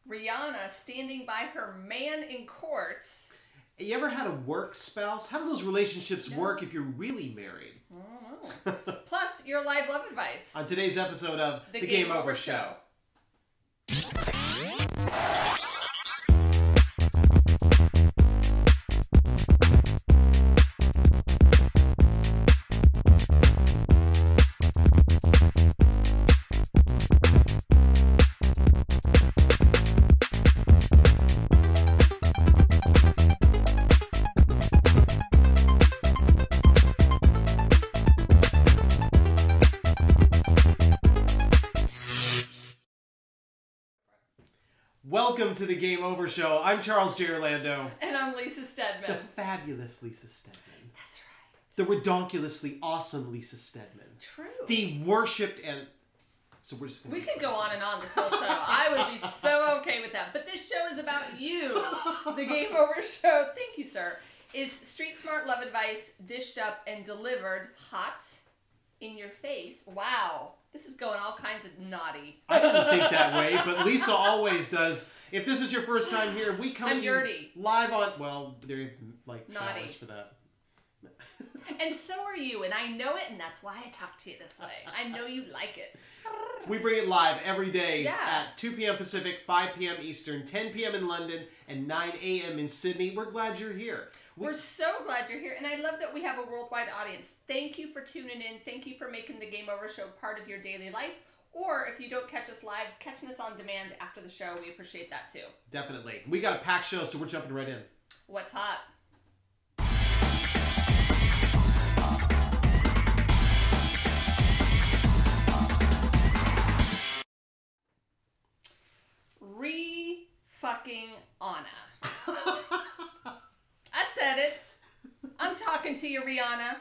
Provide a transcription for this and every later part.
Rihanna standing by her man in court. You ever had a work spouse? How do those relationships work if you're really married? I don't know. Plus, your live love advice. On today's episode of The Game Over Show. Welcome to the Game Over Show. I'm Charles J. Orlando. And I'm Lisa Stedman. The fabulous Lisa Stedman. That's right. The redonkulously awesome Lisa Stedman. True. The worshipped and... So we're just we could go on and on this whole show. I would be so okay with that. But this show is about you. The Game Over Show, thank you, sir, is street smart love advice dished up and delivered hot in your face. Wow. This is going all kinds of naughty. I didn't think that way, but Lisa always does. If this is your first time here, we come I'm dirty. Live on... Well, they're like naughty for that. And so are you, and I know it, and that's why I talk to you this way. I know you like it. We bring it live every day at 2 p.m. Pacific, 5 p.m. Eastern, 10 p.m. in London, and 9 a.m. in Sydney. We're glad you're here. We're so glad you're here, and I love that we have a worldwide audience. Thank you for tuning in. Thank you for making the Game Over Show part of your daily life. Or if you don't catch us live, catching us on demand after the show, we appreciate that too. Definitely. We got a packed show, so we're jumping right in. What's hot? Fucking Anna. I said it. I'm talking to you, Rihanna.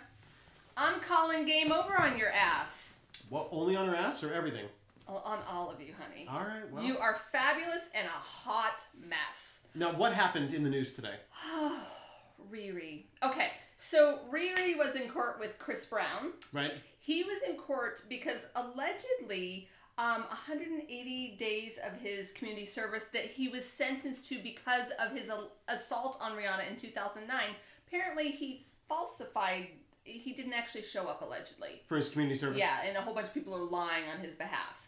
I'm calling game over on your ass. Well, only on her ass or everything? On all of you, honey. All right, well. You are fabulous and a hot mess. Now, what happened in the news today? Riri. Okay, so Riri was in court with Chris Brown. Right. He was in court because allegedly 180 days of his community service that he was sentenced to because of his assault on Rihanna in 2009. Apparently, he falsified. He didn't actually show up, allegedly. For his community service? Yeah, and a whole bunch of people are lying on his behalf.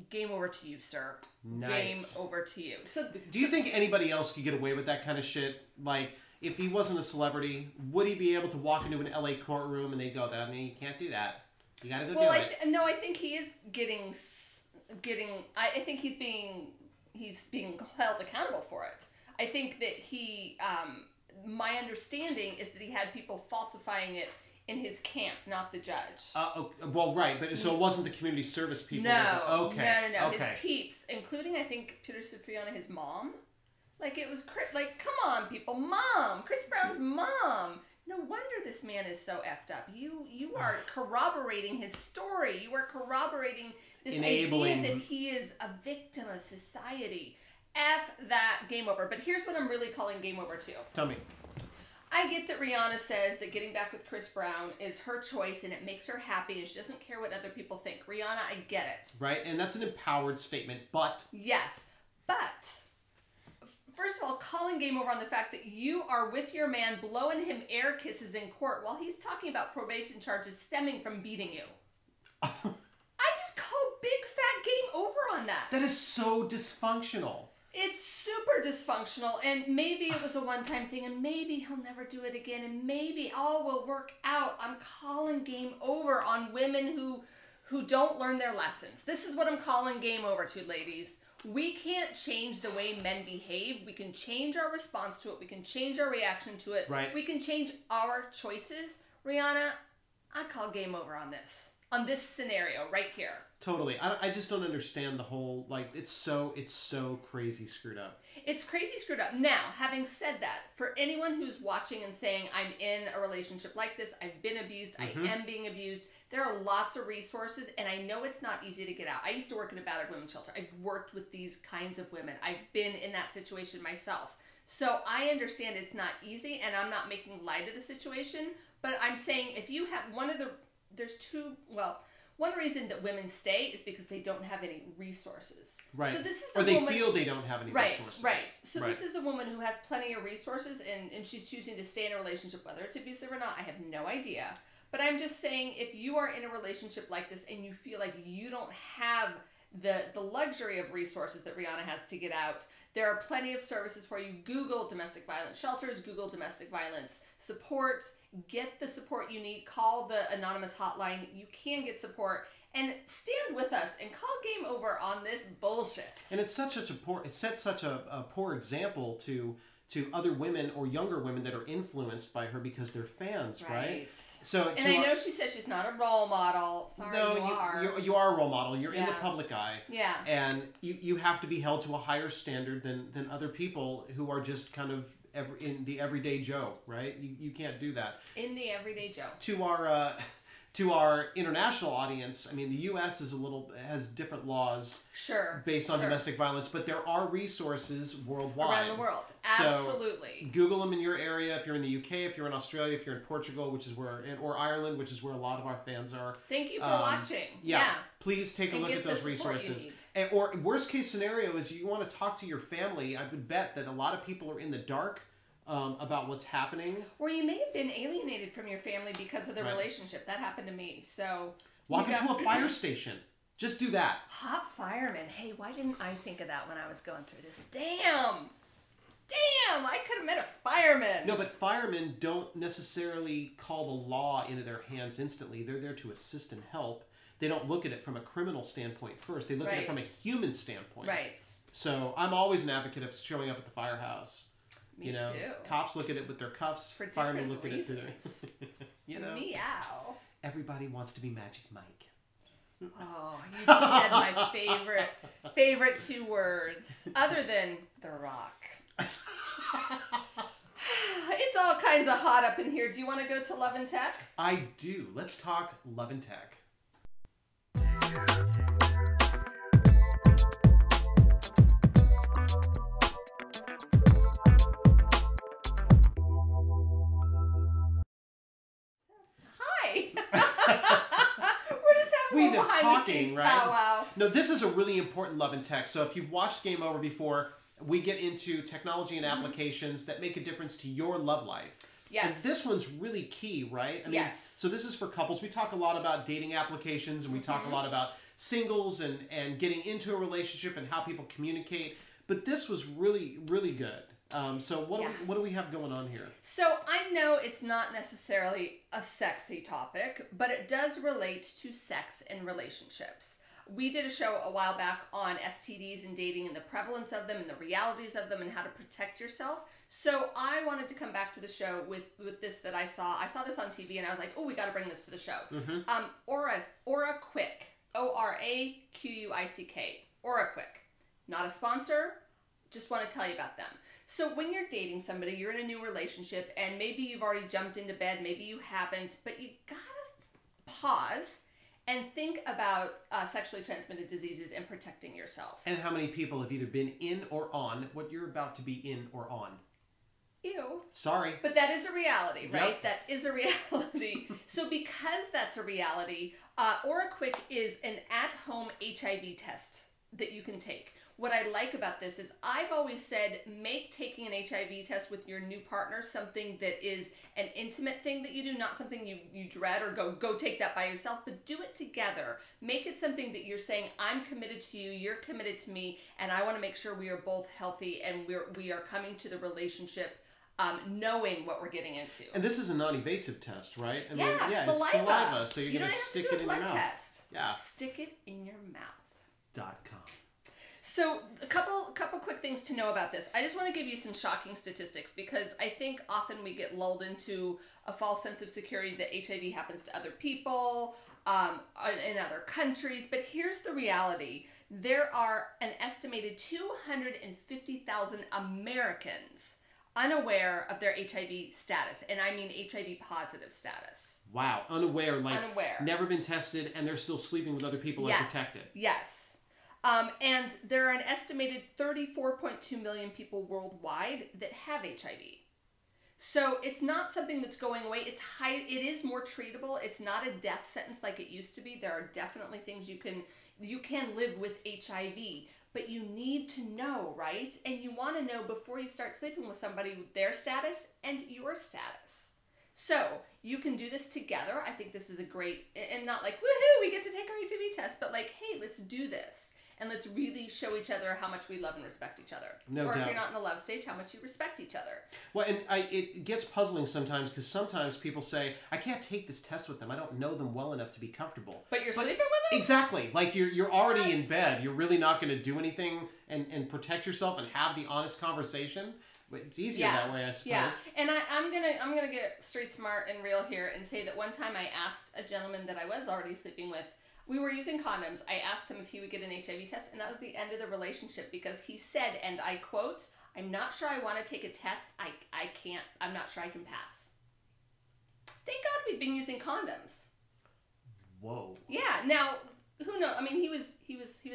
Game over to you, sir. Nice. Game over to you. So, do you think anybody else could get away with that kind of shit? Like, if he wasn't a celebrity, would he be able to walk into an LA courtroom and they go, "I mean, you can't do that. You gotta go do it." No, I think he is getting. I think he's being held accountable for it. I think that he. My understanding is that he had people falsifying it in his camp, not the judge. Well, right, but so it wasn't the community service people. No. Okay. No. Okay. His peeps, including I think Peter Cipriano, his mom. Like it was like, come on, people, mom, Chris Brown's mom. No wonder this man is so effed up. You are corroborating his story. You are corroborating this idea that he is a victim of society. F that, game over. But here's what I'm really calling game over to. Tell me. I get that Rihanna says that getting back with Chris Brown is her choice and it makes her happy and she doesn't care what other people think. Rihanna, I get it. Right, and that's an empowered statement, but... Yes, but... First of all, calling game over on the fact that you are with your man blowing him air kisses in court while he's talking about probation charges stemming from beating you. I just call big fat game over on that. That is so dysfunctional. It's super dysfunctional, and maybe it was a one-time thing, and maybe he'll never do it again, and maybe all will work out. I'm calling game over on women who don't learn their lessons. This is what I'm calling game over to, ladies. We can't change the way men behave. We can change our response to it. We can change our reaction to it. Right. We can change our choices. Rihanna, I call game over on this. On this scenario right here. Totally. I just don't understand the whole, like, it's so crazy screwed up. It's crazy screwed up. Now, having said that, for anyone who's watching and saying, I'm in a relationship like this, I've been abused, I am being abused, there are lots of resources, and I know it's not easy to get out. I used to work in a battered women's shelter. I've worked with these kinds of women. I've been in that situation myself. So I understand it's not easy, and I'm not making light of the situation, but I'm saying if you have there's two, well, One reason that women stay is because they don't have any resources. Right. So this is or they feel they don't have any resources. Right. So this is a woman who has plenty of resources and she's choosing to stay in a relationship, whether it's abusive or not. I have no idea. But I'm just saying, if you are in a relationship like this and you feel like you don't have the luxury of resources that Rihanna has to get out, there are plenty of services for you. Google domestic violence shelters, Google domestic violence support. Get the support you need. Call the anonymous hotline. You can get support. And stand with us and call game over on this bullshit. And it sets such a poor example to other women or younger women that are influenced by her because they're fans, right? So, and I know she says she's not a role model. Sorry, no, you are a role model. You're in the public eye. Yeah. And you have to be held to a higher standard than other people who are just kind of in the everyday Joe, right? You can't do that. In the everyday Joe. To our international audience, I mean, the U.S. has different laws based on domestic violence, but there are resources worldwide. Around the world. Absolutely. So Google them in your area if you're in the U.K., if you're in Australia, if you're in Portugal, or Ireland, which is where a lot of our fans are. Thank you for watching. Yeah. Please take a look at those resources. Or worst case scenario is you want to talk to your family. I would bet that a lot of people are in the dark about what's happening. Or you may have been alienated from your family because of the relationship. That happened to me. So walk into a fire station. Just do that. Hot fireman. Hey, why didn't I think of that when I was going through this? Damn, I could have met a fireman. No, but firemen don't necessarily call the law into their hands instantly. They're there to assist and help. They don't look at it from a criminal standpoint first. They look at it from a human standpoint. Right. So I'm always an advocate of showing up at the firehouse. Me too. Cops look at it with their cuffs. For firemen look reasons. at it through their... Meow. Everybody wants to be Magic Mike. Oh, you just said my favorite two words, other than The Rock. It's all kinds of hot up in here. Do you want to go to Love and Tech? I do. Let's talk Love and Tech. Right? No, this is a really important Love and Tech. So if you've watched Game Over before, we get into technology and applications that make a difference to your love life. Yes. And this one's really key, right? I mean, yes. So this is for couples. We talk a lot about dating applications, and we talk a lot about singles and getting into a relationship and how people communicate. But this was really, really good. So what do we have going on here? So I know it's not necessarily a sexy topic, but it does relate to sex and relationships. We did a show a while back on STDs and dating and the prevalence of them and the realities of them and how to protect yourself. So I wanted to come back to the show with this that I saw. I saw this on TV and I was like, oh, we got to bring this to the show. Aura Quick. ORAQUICK. Aura Quick. Not a sponsor. Just want to tell you about them. So when you're dating somebody, you're in a new relationship, and maybe you've already jumped into bed, maybe you haven't, but you gotta pause and think about sexually transmitted diseases and protecting yourself. And how many people have either been in or on what you're about to be in or on? Ew. Sorry. But that is a reality, right? Yep. That is a reality. So because that's a reality, Aura Quick is an at-home HIV test that you can take. What I like about this is I've always said make taking an HIV test with your new partner something that is an intimate thing that you do, not something you dread or go take that by yourself, but do it together. Make it something that you're saying, I'm committed to you, you're committed to me, and I want to make sure we are both healthy and we are coming to the relationship knowing what we're getting into. And this is a non-evasive test, right? I mean, it's saliva, so you're going to stick it in your mouth. Test. Yeah. Stick it in your mouth. .com. So a couple quick things to know about this. I just want to give you some shocking statistics because I think often we get lulled into a false sense of security that HIV happens to other people in other countries. But here's the reality. There are an estimated 250,000 Americans unaware of their HIV status. And I mean HIV positive status. Wow. Unaware. Never been tested and they're still sleeping with other people unprotected. Yes. And there are an estimated 34.2 million people worldwide that have HIV. So it's not something that's going away. It is more treatable. It's not a death sentence like it used to be. There are definitely things you can live with HIV, but you need to know, right? And you want to know before you start sleeping with somebody their status and your status. So you can do this together. I think this is a great, and not like, woohoo, we get to take our HIV test, but like, hey, let's do this. And let's really show each other how much we love and respect each other. No or doubt. If you're not in the love stage, how much you respect each other. Well, and it gets puzzling sometimes because sometimes people say, I can't take this test with them. I don't know them well enough to be comfortable. But you're sleeping with them? Exactly. Like you're already in bed. You're really not going to do anything and protect yourself and have the honest conversation. It's easier that way, I suppose. Yeah, and I'm gonna get street smart and real here and say that one time I asked a gentleman that I was already sleeping with, we were using condoms. I asked him if he would get an HIV test, and that was the end of the relationship because he said, and I quote, "I'm not sure I want to take a test. I'm not sure I can pass." Thank God we've been using condoms. Whoa. Yeah. Now, who knows? I mean, he was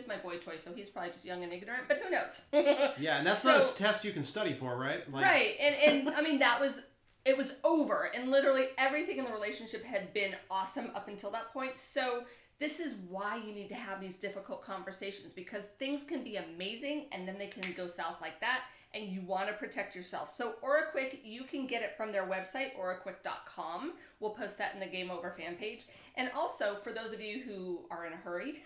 my boy toy, so he's probably just young and ignorant. But who knows? Yeah, and that's not a test you can study for, right? Like... Right. And I mean, it was over, and literally everything in the relationship had been awesome up until that point. So this is why you need to have these difficult conversations, because things can be amazing and then they can go south like that, and you want to protect yourself. So AuraQuick, you can get it from their website, auraquick.com. We'll post that in the Game Over fan page. And also, for those of you who are in a hurry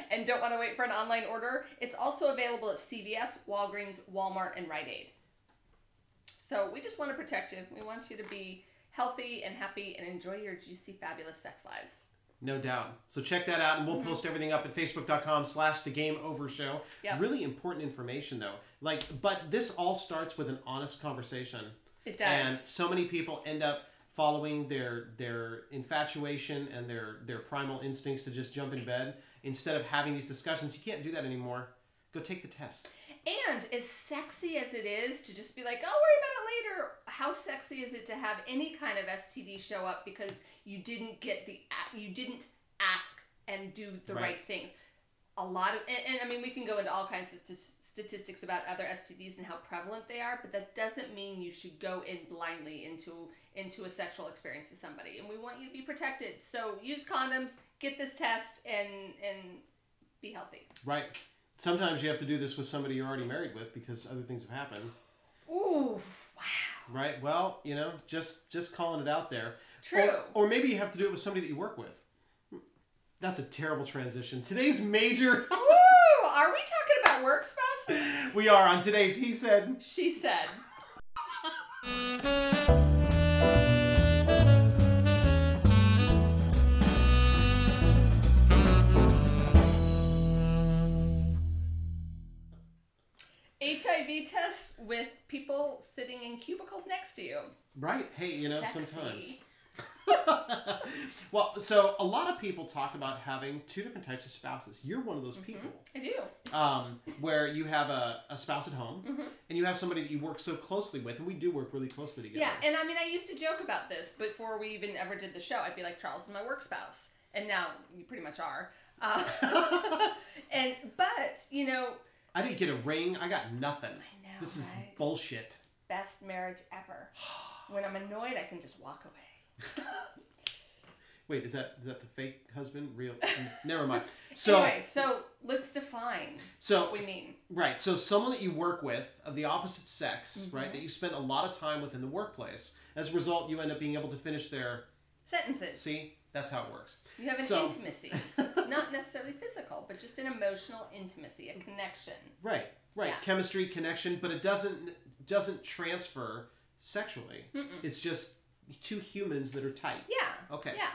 and don't want to wait for an online order, it's also available at CVS, Walgreens, Walmart, and Rite Aid. So we just want to protect you. We want you to be healthy and happy and enjoy your juicy, fabulous sex lives. No doubt. So check that out, and we'll post everything up at facebook.com/thegameovershow. Yep. Really important information, though. But this all starts with an honest conversation. It does. And so many people end up following their infatuation and their primal instincts to just jump in bed instead of having these discussions. You can't do that anymore. Go take the test. And as sexy as it is to just be like, oh, worry about it later, how sexy is it to have any kind of STD show up because you didn't ask and do the right things? A lot of, and I mean, we can go into all kinds of statistics about other STDs and how prevalent they are, but that doesn't mean you should go in blindly into a sexual experience with somebody. And we want you to be protected. So use condoms, get this test, and be healthy. Right. Sometimes you have to do this with somebody you're already married with because other things have happened. Ooh, wow. Right. Well, just calling it out there. True. Or maybe you have to do it with somebody that you work with. That's a terrible transition. Today's major... Woo! Are we talking about work spouses? We are on today's He Said... She Said. HIV tests with people sitting in cubicles next to you. Right. Hey, Sexy. Sometimes. Well, so a lot of people talk about having two different types of spouses. You're one of those people. I do. Where you have a spouse at home, and you have somebody that you work so closely with, and we do work really closely together. Yeah, and I mean, I used to joke about this before we even ever did the show. I'd be like, Charles is my work spouse. And now you pretty much are. I didn't get a ring. I got nothing. I know, This is right? bullshit. Best marriage ever. When I'm annoyed, I can just walk away. Wait, is that the fake husband? Real? Never mind. So anyway, so let's define what we mean. Right. So someone that you work with of the opposite sex, right, that you spend a lot of time with in the workplace. As a result, you end up being able to finish their sentences. See? That's how it works. You have an intimacy. Not necessarily physical, but just an emotional intimacy, a connection. Right. Yeah. Chemistry, connection, but it doesn't transfer sexually. It's just two humans that are tight. Yeah. Okay. Yeah.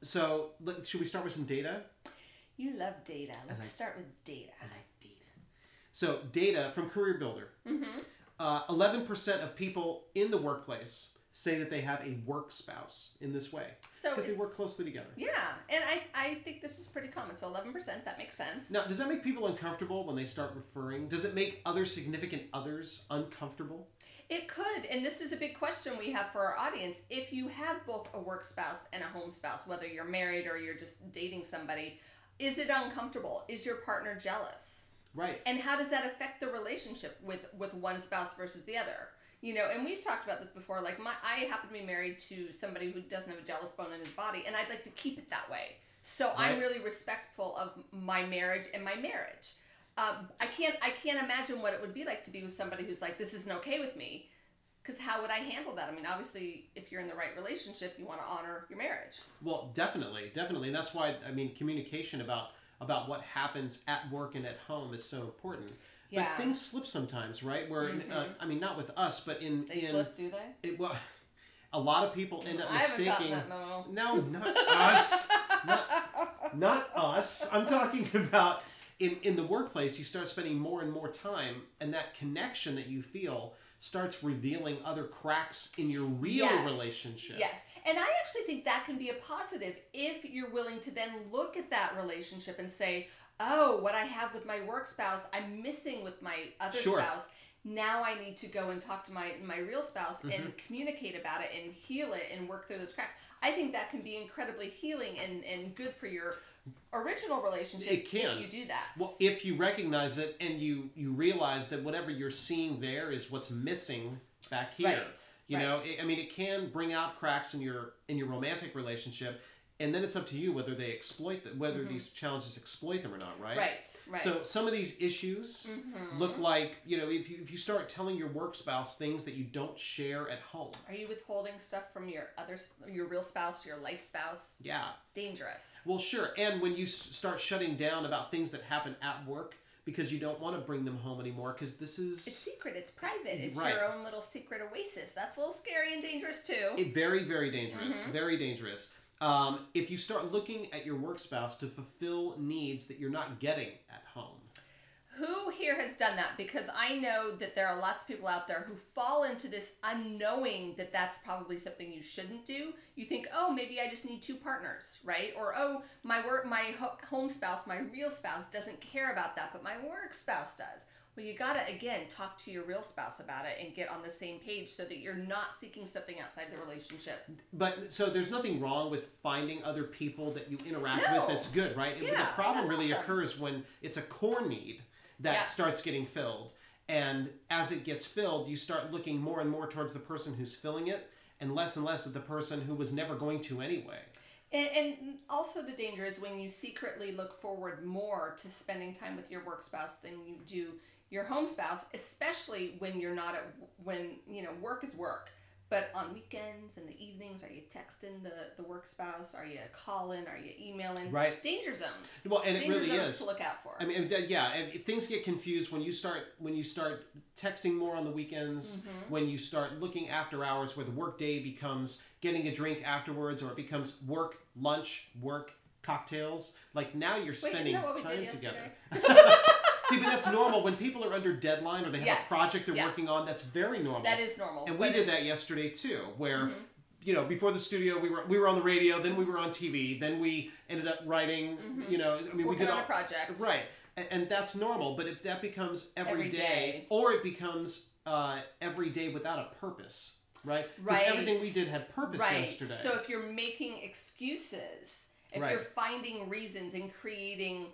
So should we start with some data? You love data. Let's start with data. I like data. So data from Career Builder. 11% of people in the workplace say that they have a work spouse in this way. Because they work closely together. Yeah. And I think this is pretty common. So 11%, that makes sense. Now, does that make people uncomfortable when they start referring? Does it make other significant others uncomfortable? It could, and this is a big question we have for our audience. If you have both a work spouse and a home spouse, whether you're married or you're just dating somebody, is it uncomfortable? Is your partner jealous? Right. And how does that affect the relationship with one spouse versus the other? You know, and we've talked about this before. Like, I happen to be married to somebody who doesn't have a jealous bone in his body, and I'd like to keep it that way. So I'm really respectful of my marriage and my marriage. I can't imagine what it would be like to be with somebody who's like, this isn't okay with me. Because how would I handle that? I mean, obviously, if you're in the right relationship, you want to honor your marriage. Well, definitely. And that's why, I mean, communication about what happens at work and at home is so important. Yeah. But things slip sometimes, right? Where, I mean, not with us, but They slip, do they? Well, a lot of people end up mistaking... I haven't gotten that memo. No, not us. Not us. I'm talking about in the workplace, you start spending more and more time, and that connection that you feel starts revealing other cracks in your real relationship. Yes. And I actually think that can be a positive if you're willing to then look at that relationship and say, oh, what I have with my work spouse, I'm missing with my other spouse. Now I need to go and talk to my real spouse and communicate about it and heal it and work through those cracks. I think that can be incredibly healing and good for your original relationship. It can. If you do that. Well, if you recognize it and you realize that whatever you're seeing there is what's missing back here. Right. You know, I mean, it can bring out cracks in your romantic relationship, and then it's up to you whether they exploit them, whether these challenges exploit them or not, right? Right. So some of these issues look like, you know, if you start telling your work spouse things that you don't share at home. Are you withholding stuff from your real spouse, your life spouse? Yeah. Dangerous. Well, sure. And when you start shutting down about things that happen at work because you don't want to bring them home anymore, because this is... It's secret. It's private. It's your own little secret oasis. That's a little scary and dangerous, too. Very, very dangerous. Very dangerous. If you start looking at your work spouse to fulfill needs that you're not getting at home. Who here has done that? Because I know that there are lots of people out there who fall into this unknowing that that's probably something you shouldn't do. You think, oh, maybe I just need 2 partners, right? Or, oh, my home spouse, my real spouse doesn't care about that, but my work spouse does. Well, you gotta, again, talk to your real spouse about it and get on the same page so that you're not seeking something outside the relationship. But, so there's nothing wrong with finding other people that you interact with that's good, right? Yeah, the problem really occurs when it's a core need that starts getting filled. And as it gets filled, you start looking more and more towards the person who's filling it and less at the person who was never going to anyway. And also the danger is when you secretly look forward more to spending time with your work spouse than you do your home spouse, especially when you're not when, you know, work is work. But on weekends and the evenings, are you texting the work spouse? Are you calling? Are you emailing? Right. Danger zones. Well, and danger it really zones is to look out for. I mean, if things get confused when you start texting more on the weekends, when you start looking after hours, where the work day becomes getting a drink afterwards, or it becomes work, lunch, work, cocktails. Like now you're spending time together. See, but that's normal. When people are under deadline or they have a project they're working on, that's very normal. That is normal. And we did that yesterday too, where, you know, before the studio, we were on the radio, then we were on TV, then we ended up writing, you know, I mean, working we did on a project. Right. And that's normal, but if that becomes every day, or it becomes every day without a purpose, right? Because everything we did had purpose yesterday. So if you're making excuses, if you're finding reasons and creating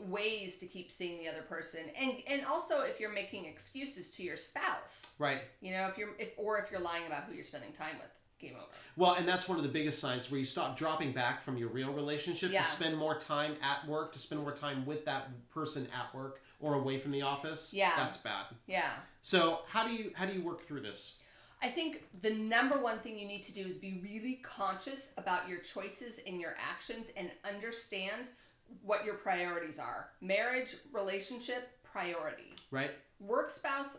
ways to keep seeing the other person, and also if you're making excuses to your spouse, right? You know, if you're lying about who you're spending time with, game over. Well, and that's one of the biggest signs where you stop dropping back from your real relationship to spend more time at work, to spend more time with that person at work or away from the office. Yeah, that's bad. Yeah. So how do you work through this? I think the number one thing you need to do is be really conscious about your choices and your actions and understand what your priorities are. Marriage, relationship, priority. Right. Work spouse,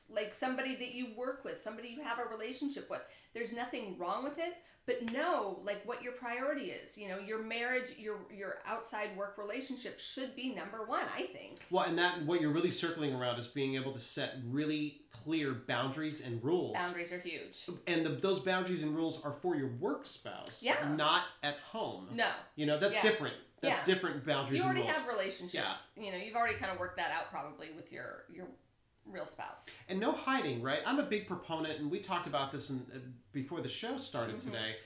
like somebody that you work with, somebody you have a relationship with. There's nothing wrong with it, but know like what your priority is. You know, your marriage, your outside work relationship should be number one, I think. Well, and that what you're really circling around is being able to set really clear boundaries and rules. Boundaries are huge. And those boundaries and rules are for your work spouse, not at home. No. You know, that's different. That's different boundaries and rules. You already have relationships. Yeah. You know, you've already kind of worked that out probably with your real spouse. And no hiding, right? I'm a big proponent, and we talked about this before the show started today,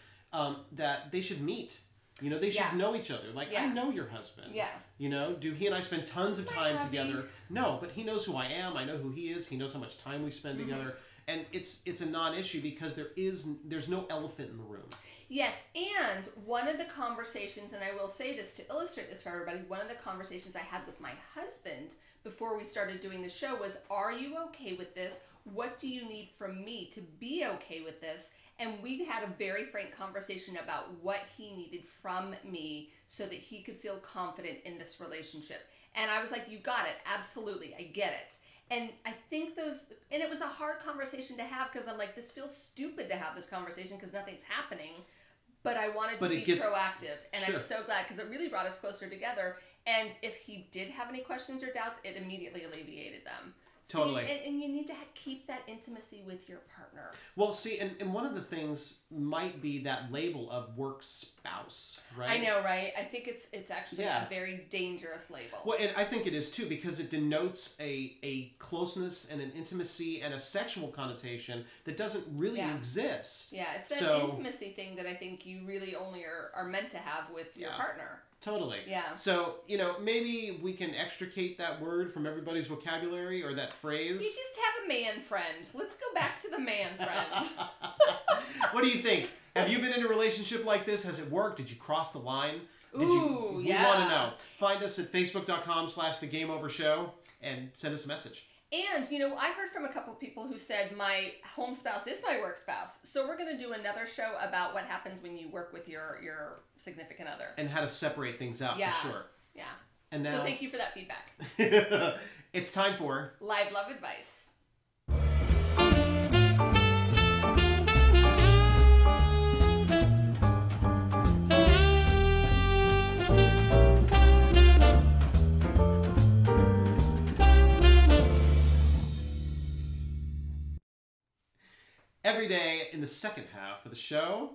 that they should meet. You know, they should know each other. Like, I know your husband. Yeah. You know, do he and I spend tons of time together? No, but he knows who I am. I know who he is. He knows how much time we spend together. And it's a non-issue because there's no elephant in the room. Yes, and one of the conversations, and I will say this to illustrate this for everybody, one of the conversations I had with my husband before we started doing the show was, are you okay with this? What do you need from me to be okay with this? And we had a very frank conversation about what he needed from me so that he could feel confident in this relationship. And I was like, you got it. Absolutely. I get it. And I think and it was a hard conversation to have because I'm like, this feels stupid to have this conversation because nothing's happening. But I wanted to be proactive. And I'm so glad because it really brought us closer together. And if he did have any questions or doubts, it immediately alleviated them. Totally. See, and you need to keep that intimacy with your partner. Well, see, and one of the things might be that label of work spouse, right? I know, right? I think it's actually a very dangerous label. Well, and I think it is too because it denotes a closeness and an intimacy and a sexual connotation that doesn't really exist. Yeah, it's that intimacy thing that I think you really only are meant to have with your partner. Totally. Yeah. So, you know, maybe we can extricate that word from everybody's vocabulary or that phrase. You just have a man friend. Let's go back to the man friend. What do you think? Have you been in a relationship like this? Has it worked? Did you cross the line? We want to know. Find us at facebook.com/thegameovershow and send us a message. And, you know, I heard from a couple people who said my home spouse is my work spouse. So we're going to do another show about what happens when you work with your significant other. And how to separate things out, for sure. Yeah. And now, so thank you for that feedback. It's time for Live Love Advice. Every day in the second half of the show,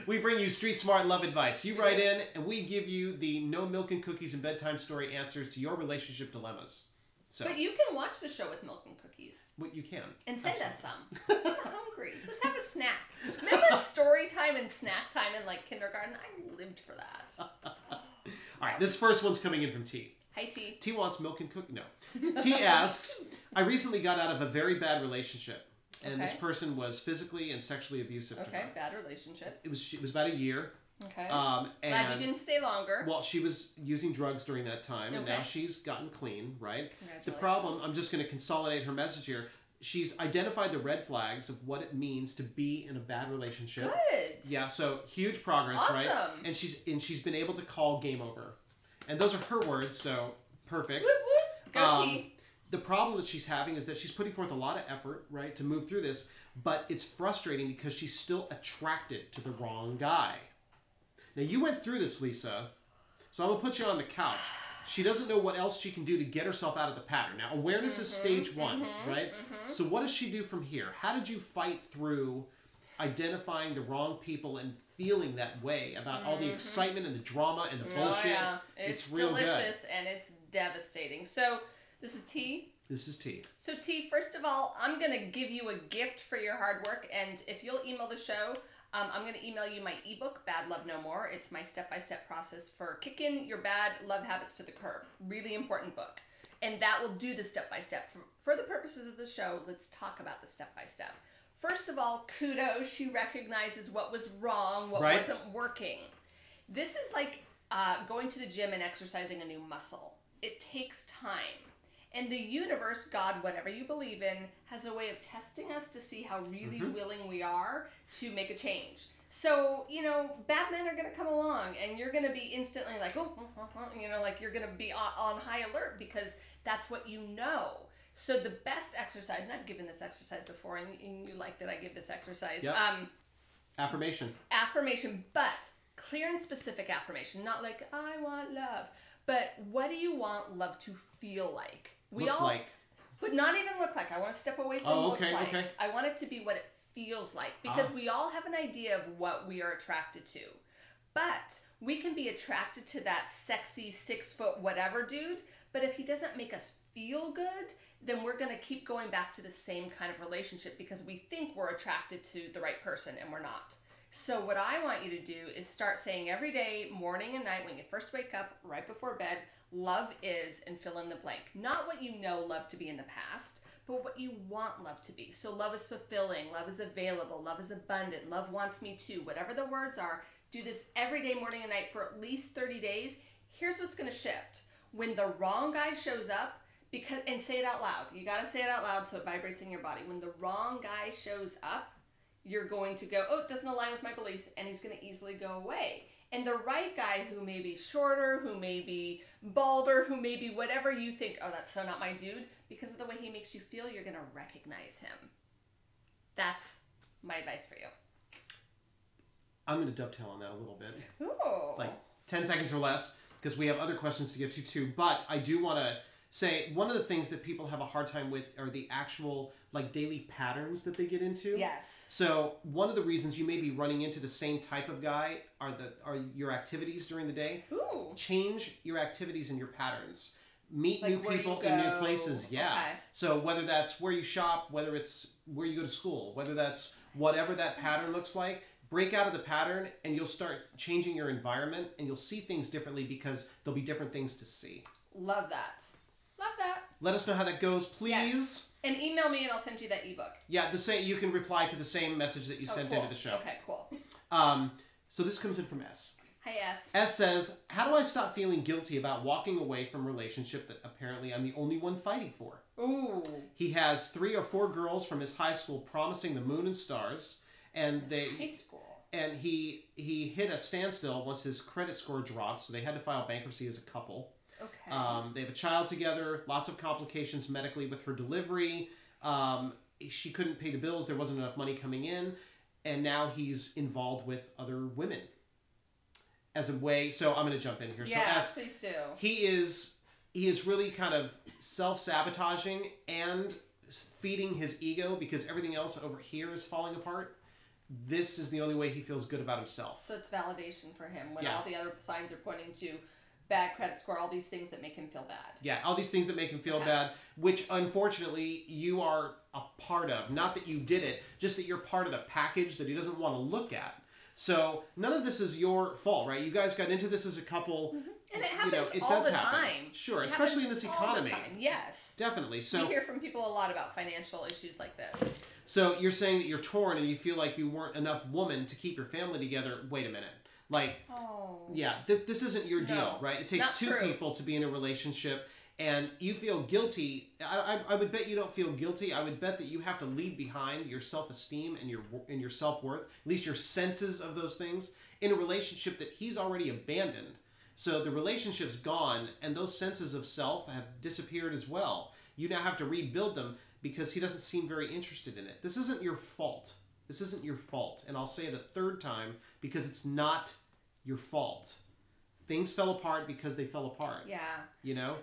we bring you street smart love advice. You write in and we give you the no milk and cookies and bedtime story answers to your relationship dilemmas. So, but you can watch the show with milk and cookies. Well, you can. And send us some. We're hungry. Let's have a snack. Remember story time and snack time in like kindergarten? I lived for that. All right, this first one's coming in from T. Hi, T. T wants milk and cookie. No. T asks, I recently got out of a very bad relationship. And this person was physically and sexually abusive to her. Okay, bad relationship. It was about a year. Okay. And, glad you didn't stay longer. Well, she was using drugs during that time, and now she's gotten clean, right? Congratulations. The problem, I'm just going to consolidate her message here. She's identified the red flags of what it means to be in a bad relationship. Good. Yeah, so huge progress, right? And she's been able to call game over. And those are her words, so perfect. Whoop, whoop. Go T. The problem that she's having is that she's putting forth a lot of effort, right, to move through this, but it's frustrating because she's still attracted to the wrong guy. Now, you went through this, Lisa, so I'm going to put you on the couch. She doesn't know what else she can do to get herself out of the pattern. Now, awareness is stage one, right? So what does she do from here? How did you fight through identifying the wrong people and feeling that way about all the excitement and the drama and the bullshit? Yeah. It's real delicious and it's devastating. So... this is T. This is T. So T, first of all, I'm going to give you a gift for your hard work. And if you'll email the show, I'm going to email you my ebook, Bad Love No More. It's my step-by-step process for kicking your bad love habits to the curb. Really important book. And that will do the step-by-step. For the purposes of the show, let's talk about the step-by-step. First of all, kudos. She recognizes what was wrong, what wasn't working. This is like going to the gym and exercising a new muscle. It takes time. And the universe, God, whatever you believe in, has a way of testing us to see how really willing we are to make a change. So, you know, bad men are going to come along and you're going to be instantly like, you know, like you're going to be on high alert because that's what you know. So the best exercise, and I've given this exercise before and you like that I give this exercise. Yep. Affirmation. Affirmation, but clear and specific affirmation. Not like, I want love. But what do you want love to feel like? But not even look like. I want to step away from look like. Okay. I want it to be what it feels like. Because we all have an idea of what we are attracted to. But we can be attracted to that sexy 6-foot whatever dude. But if he doesn't make us feel good, then we're going to keep going back to the same kind of relationship because we think we're attracted to the right person and we're not. So what I want you to do is start saying every day, morning and night, when you first wake up, right before bed, love is, and fill in the blank. Not what you know love to be in the past, but what you want love to be. So love is fulfilling, love is available, love is abundant, love wants me to. Whatever the words are, do this every day, morning and night, for at least 30 days. Here's what's going to shift. When the wrong guy shows up, and say it out loud. You got to say it out loud so it vibrates in your body. When the wrong guy shows up, you're going to go, oh, it doesn't align with my beliefs, and he's going to easily go away. And the right guy, who may be shorter, who may be balder, who may be whatever you think, oh, that's so not my dude, because of the way he makes you feel, you're going to recognize him. That's my advice for you. I'm going to dovetail on that a little bit. Ooh. Like 10 seconds or less, because we have other questions to get to too. But I do want to say one of the things that people have a hard time with are the actual like daily patterns that they get into. Yes. So one of the reasons you may be running into the same type of guy are your activities during the day. Ooh. Change your activities and your patterns. Meet like new people in new places. Yeah. Okay. So whether that's where you shop, whether it's where you go to school, whether that's whatever that pattern looks like, break out of the pattern and you'll start changing your environment and you'll see things differently because there'll be different things to see. Love that. Love that. Let us know how that goes, please. Yes. And email me and I'll send you that ebook. Yeah, the same. You can reply to the same message that you sent cool. into the show. Okay, cool. So this comes in from S. Hi, S. S says, how do I stop feeling guilty about walking away from a relationship that apparently I'm the only one fighting for? Ooh. He has 3 or 4 girls from his high school promising the moon and stars. And high school. And he hit a standstill once his credit score dropped, so they had to file bankruptcy as a couple. Okay. They have a child together, lots of complications medically with her delivery. She couldn't pay the bills, there wasn't enough money coming in, and now he's involved with other women. As a way, so I'm going to jump in here. Yeah, so please do. He is really kind of self-sabotaging and feeding his ego because everything else over here is falling apart. This is the only way he feels good about himself. So it's validation for him when Yeah. all the other signs are pointing to bad credit score, all these things that make him feel bad. Yeah, all these things that make him feel bad, which unfortunately you are a part of. Not that you did it, just that you're part of the package that he doesn't want to look at. So none of this is your fault, right? You guys got into this as a couple. Mm-hmm. And it happens it all does the happen. time. Sure, It especially in happens this all the economy. time. Yes. Definitely. So we hear from people a lot about financial issues like this. So you're saying that you're torn and you feel like you weren't enough woman to keep your family together. Wait a minute. Like, yeah, this isn't your deal, right? It takes two people to be in a relationship, and you feel guilty. I would bet you don't feel guilty. I would bet that you have to leave behind your self-esteem and your self-worth, at least your senses of those things, in a relationship that he's already abandoned. So the relationship's gone, and those senses of self have disappeared as well. You now have to rebuild them because he doesn't seem very interested in it. This isn't your fault. This isn't your fault. And I'll say it a third time because it's not your fault. Things fell apart because they fell apart. Yeah. You know?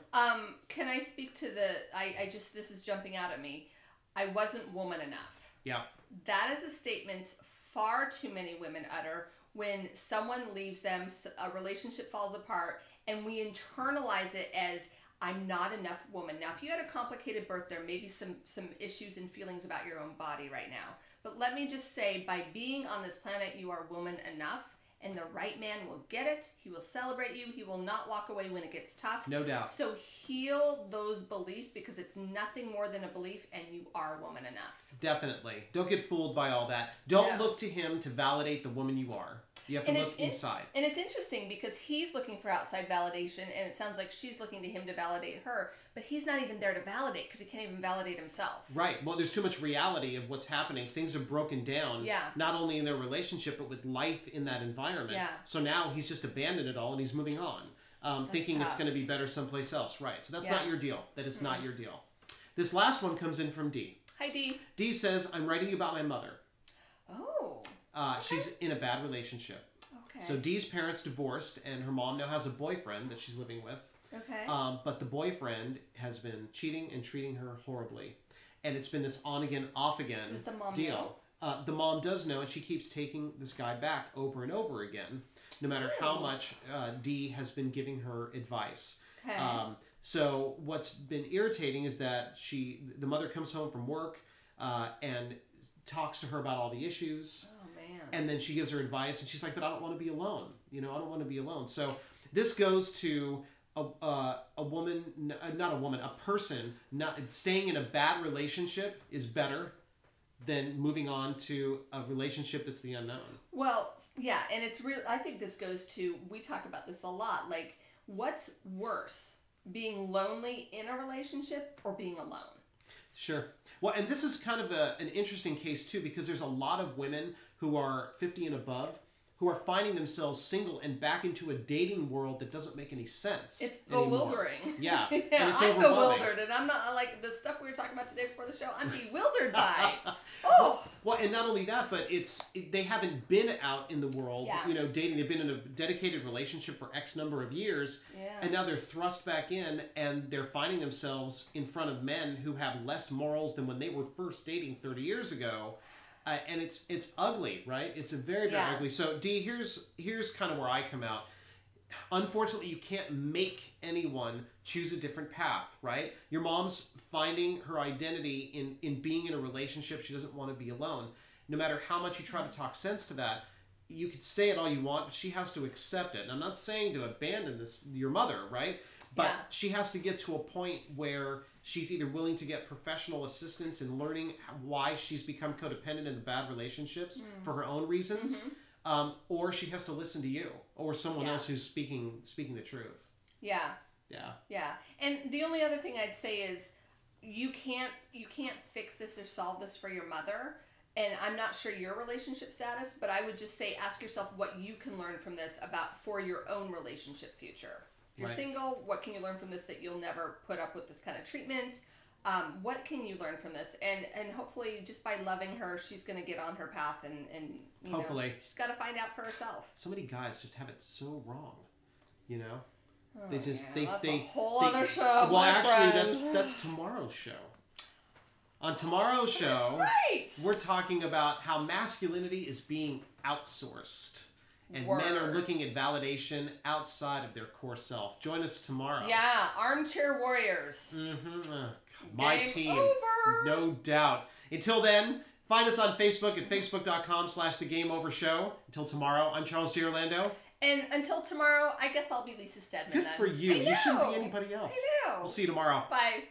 Can I speak to this is jumping out at me. I wasn't woman enough. Yeah. That is a statement far too many women utter when someone leaves them, a relationship falls apart, and we internalize it as, I'm not enough woman. Now, if you had a complicated birth, there may be some issues and feelings about your own body right now. But let me just say, by being on this planet, you are woman enough, and the right man will get it. He will celebrate you. He will not walk away when it gets tough. No doubt. So heal those beliefs because it's nothing more than a belief, and you are woman enough. Definitely. Don't get fooled by all that. Don't look to him to validate the woman you are. You have to look inside. And it's interesting because he's looking for outside validation, and it sounds like she's looking to him to validate her, but he's not even there to validate because he can't even validate himself. Right. Well, there's too much reality of what's happening. Things are broken down. Yeah. Not only in their relationship, but with life in that environment. Yeah. So now he's just abandoned it all and he's moving on, thinking tough. it's going to be better someplace else. Right. So that's not your deal. That is not your deal. This last one comes in from D. Hi, D. D says, I'm writing you about my mother. Oh. She's in a bad relationship. Okay. So Dee's parents divorced, and her mom now has a boyfriend that she's living with. Okay. But the boyfriend has been cheating and treating her horribly. And it's been this on-again, off-again Does the mom deal. The mom does know, and she keeps taking this guy back over and over again, no matter how much Dee has been giving her advice. Okay. So what's been irritating is that the mother comes home from work and talks to her about all the issues. Oh, man. And then she gives her advice, and she's like, but I don't want to be alone. You know, I don't want to be alone. So this goes to a woman, not a woman, a person, not staying in a bad relationship is better than moving on to a relationship that's the unknown. Well, yeah, and it's real. I think this goes to, we talk about this a lot, like, what's worse, being lonely in a relationship or being alone? Sure. Well, and this is kind of an interesting case, too, because there's a lot of women who are 50 and above who are finding themselves single and back into a dating world that doesn't make any sense. It's anymore. bewildering. Yeah. Yeah, And it's I'm overwhelming. bewildered, and I'm not, like, the stuff we were talking about today before the show, I'm bewildered by. Oh! Well, and not only that, but they haven't been out in the world, Yeah. you know, dating. They've been in a dedicated relationship for X number of years, Yeah. and now they're thrust back in, and they're finding themselves in front of men who have less morals than when they were first dating 30 years ago. And it's ugly, right? It's a very, very ugly. So, Dee, here's kind of where I come out. Unfortunately, you can't make anyone choose a different path, right? Your mom's finding her identity in being in a relationship. She doesn't want to be alone. No matter how much you try to talk sense to that, you could say it all you want, but she has to accept it. And I'm not saying to abandon your mother, right? But she has to get to a point where she's either willing to get professional assistance in learning why she's become codependent in the bad relationships for her own reasons, or she has to listen to you or someone else who's speaking the truth. Yeah. Yeah. Yeah. And the only other thing I'd say is you can't fix this or solve this for your mother. And I'm not sure your relationship status, but I would just say ask yourself what you can learn from this for your own relationship future. If you're single, what can you learn from this that you'll never put up with this kind of treatment? What can you learn from this? And hopefully just by loving her, she's going to get on her path and you hopefully. know, she's got to find out for herself. So many guys just have it so wrong, you know? Oh, they just yeah, that's a whole other show. Well, actually, friend. that's tomorrow's show. On tomorrow's show, that's right. We're talking about how masculinity is being outsourced. And men are looking at validation outside of their core self. Join us tomorrow. Yeah, armchair warriors. Mm-hmm. My Game team. over. No doubt. Until then, find us on Facebook at facebook.com/thegameovershow. Until tomorrow, I'm Charles G. Orlando. And until tomorrow, I guess I'll be Lisa Stedman. Good then. for you. I know. You shouldn't be anybody else. I know. We'll see you tomorrow. Bye.